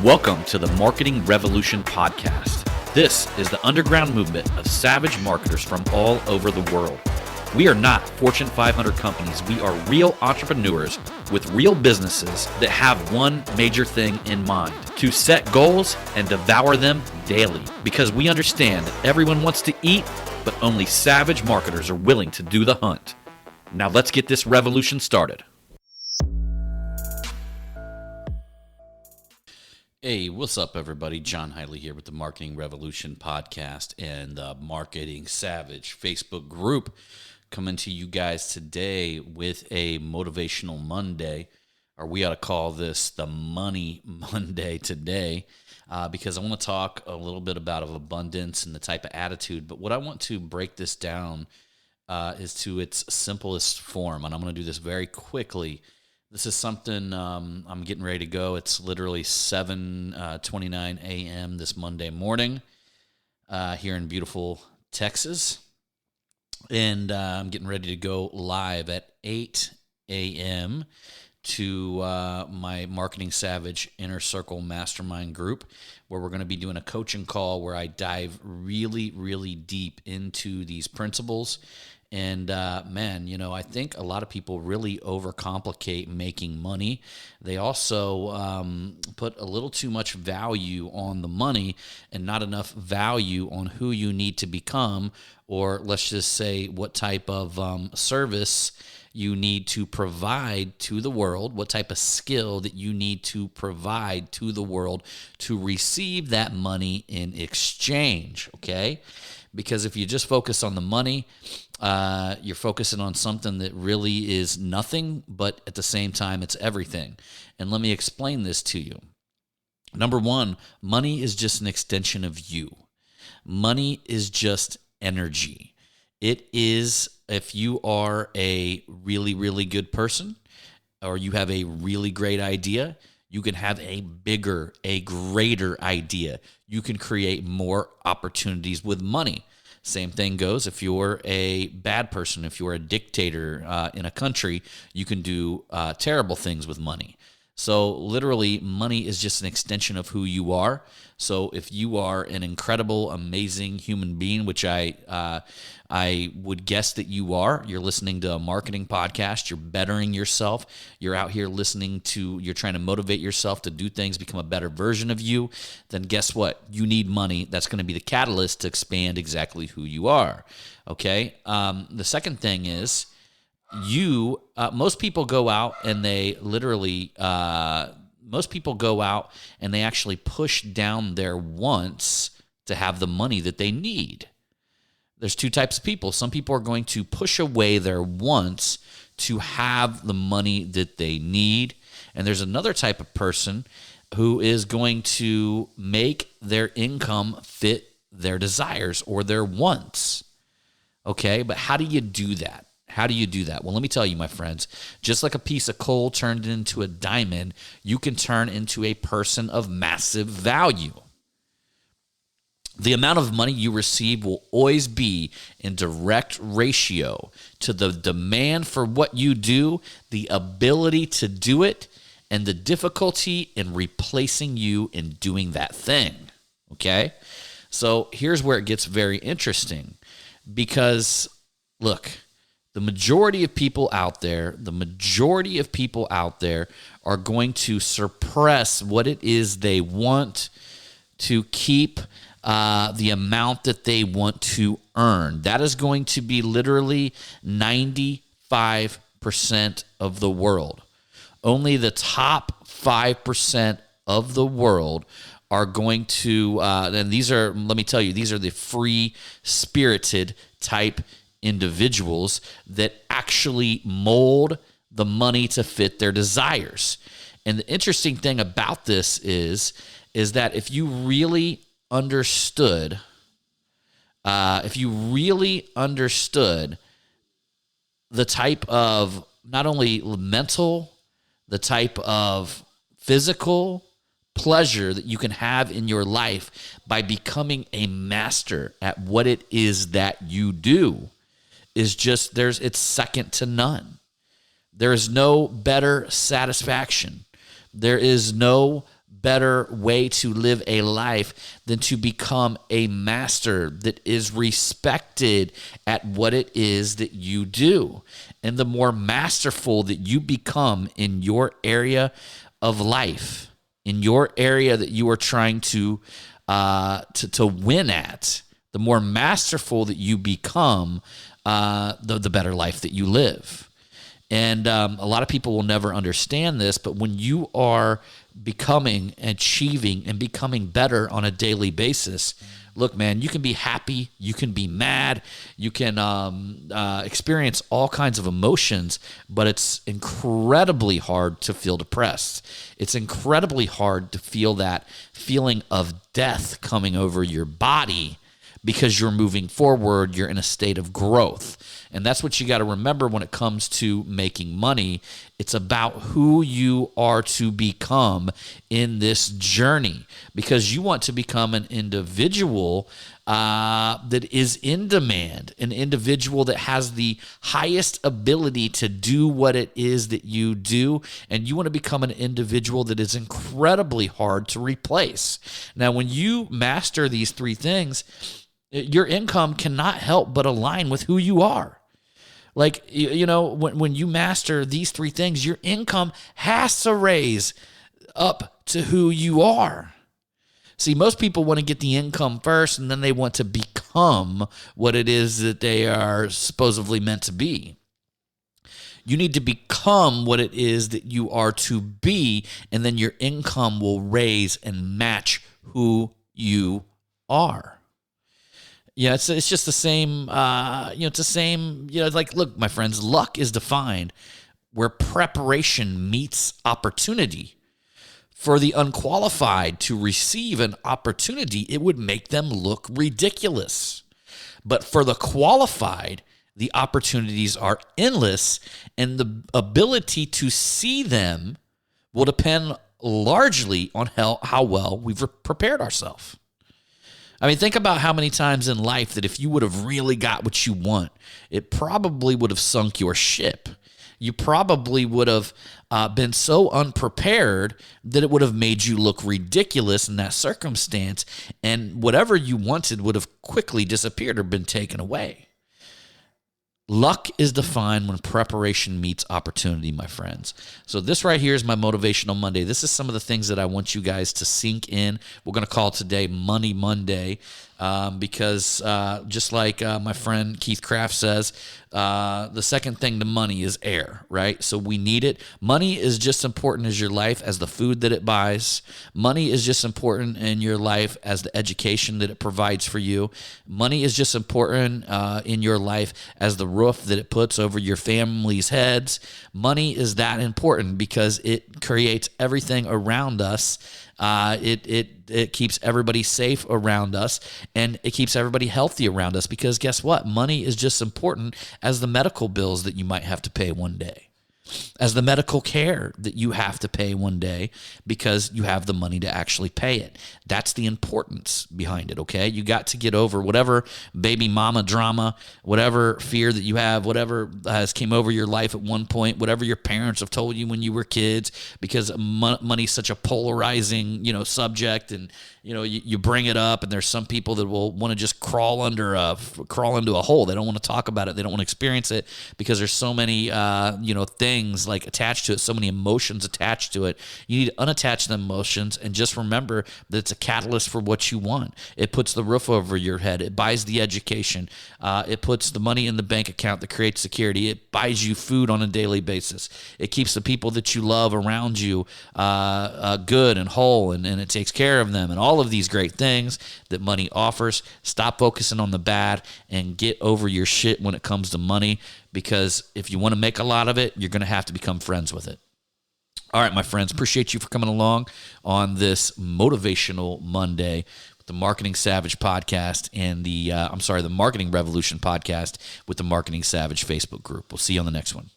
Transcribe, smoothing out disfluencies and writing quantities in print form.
Welcome to the Marketing Revolution podcast. This is the underground movement of savage marketers from all over the world. We are not Fortune 500 companies. We are real entrepreneurs with real businesses that have one major thing in mind: to set goals and devour them daily. Because we understand that everyone wants to eat, but only savage marketers are willing to do the hunt. Now let's get this revolution started. Hey, what's up, everybody? John Hiley here with the Marketing Revolution podcast and the Marketing Savage Facebook group, coming to you guys today with a motivational Monday, or we ought to call this the Money Monday today, because I want to talk a little bit about abundance and the type of attitude. But what I want to break this down is to its simplest form, and I'm going to do this very quickly. This is something I'm getting ready to go. It's literally 7:29 a.m. this Monday morning here in beautiful Texas. And I'm getting ready to go live at 8 a.m. to my Marketing Savage Inner Circle Mastermind group, where we're going to be doing a coaching call where I dive really, really deep into these principles. And man, you know, I think a lot of people really overcomplicate making money. They also put a little too much value on the money and not enough value on who you need to become, or let's just say what type of service you need to provide to the world, what type of skill that you need to provide to the world to receive that money in exchange, okay? Because if you just focus on the money, you're focusing on something that really is nothing, but at the same time, it's everything. And let me explain this to you. Number one, money is just an extension of you. Money is just energy. It is, if you are a really, really good person, or you have a really great idea, you can have a bigger, a greater idea. You can create more opportunities with money. Same thing goes if you're a bad person, if you're a dictator in a country, you can do terrible things with money. So literally, money is just an extension of who you are. So if you are an incredible, amazing human being, which I would guess that you are, you're listening to a marketing podcast, you're bettering yourself, you're out here you're trying to motivate yourself to do things, become a better version of you, then guess what? You need money. That's going to be the catalyst to expand exactly who you are, okay? The second thing is, most people go out and they literally, actually push down their wants to have the money that they need. There's two types of people. Some people are going to push away their wants to have the money that they need. And there's another type of person who is going to make their income fit their desires or their wants. Okay, but how do you do that? How do you do that? Well, let me tell you, my friends, just like a piece of coal turned into a diamond, you can turn into a person of massive value. The amount of money you receive will always be in direct ratio to the demand for what you do, the ability to do it, and the difficulty in replacing you in doing that thing, okay? So here's where it gets very interesting because, look, the majority of people out there are going to suppress what it is they want to keep the amount that they want to earn. That is going to be literally 95% of the world. Only the top 5% of the world are going to, and let me tell you, these are the free-spirited type individuals that actually mold the money to fit their desires. And the interesting thing about this is that if you really understood the type of not only mental, the type of physical pleasure that you can have in your life by becoming a master at what it is that you do, it's second to none. There is no better satisfaction. There is no better way to live a life than to become a master that is respected at what it is that you do. And the more masterful that you become in your area of life, in your area that you are trying to win at, the more masterful that you become, the better life that you live. And a lot of people will never understand this, but when you are becoming, achieving, and becoming better on a daily basis, look, man, you can be happy, you can be mad, you can experience all kinds of emotions, but it's incredibly hard to feel depressed. It's incredibly hard to feel that feeling of death coming over your body because you're moving forward, you're in a state of growth. And that's what you got to remember when it comes to making money. It's about who you are to become in this journey, because you want to become an individual that is in demand, an individual that has the highest ability to do what it is that you do, and you want to become an individual that is incredibly hard to replace. Now, when you master these three things, your income cannot help but align with who you are. Like, you know, when you master these three things, your income has to raise up to who you are. See, most people want to get the income first, and then they want to become what it is that they are supposedly meant to be. You need to become what it is that you are to be, and then your income will raise and match who you are. Yeah, it's just the same, it's the same, like, look, my friends, luck is defined where preparation meets opportunity. For the unqualified to receive an opportunity, it would make them look ridiculous. But for the qualified, the opportunities are endless, and the ability to see them will depend largely on how well we've prepared ourselves. I mean, think about how many times in life that if you would have really got what you want, it probably would have sunk your ship. You probably would have been so unprepared that it would have made you look ridiculous in that circumstance, and whatever you wanted would have quickly disappeared or been taken away. Luck is defined when preparation meets opportunity, my friends. So this right here is my Motivational Monday. This is some of the things that I want you guys to sink in. We're going to call today Money Monday because just like my friend Keith Kraft says, the second thing to money is air, right? So we need it. Money is just important as your life as the food that it buys. Money is just important in your life as the education that it provides for you. Money is just important in your life as the roof that it puts over your family's heads. Money is that important because it creates everything around us. It keeps everybody safe around us, and it keeps everybody healthy around us, because guess what? Money is just important as the medical bills that you might have to pay one day, as the medical care that you have to pay one day because you have the money to actually pay it. That's the importance behind it, okay? You got to get over whatever baby mama drama, whatever fear that you have, whatever has came over your life at one point, whatever your parents have told you when you were kids, because money's such a polarizing, subject, and you bring it up, and there's some people that will want to just crawl into a hole. They don't want to talk about it. They don't want to experience it because there's so many, things like attached to it, so many emotions attached to it. You need to unattach the emotions and just remember that it's a catalyst for what you want. It puts the roof over your head. It buys the education. It puts the money in the bank account that creates security. It buys you food on a daily basis. It keeps the people that you love around you good and whole, and it takes care of them, and all of these great things that money offers. Stop focusing on the bad and get over your shit when it comes to money, because if you want to make a lot of it, you're going to have to become friends with it. All right, my friends, appreciate you for coming along on this Motivational Monday with the Marketing Savage podcast and the Marketing Revolution podcast with the Marketing Savage Facebook group. We'll see you on the next one.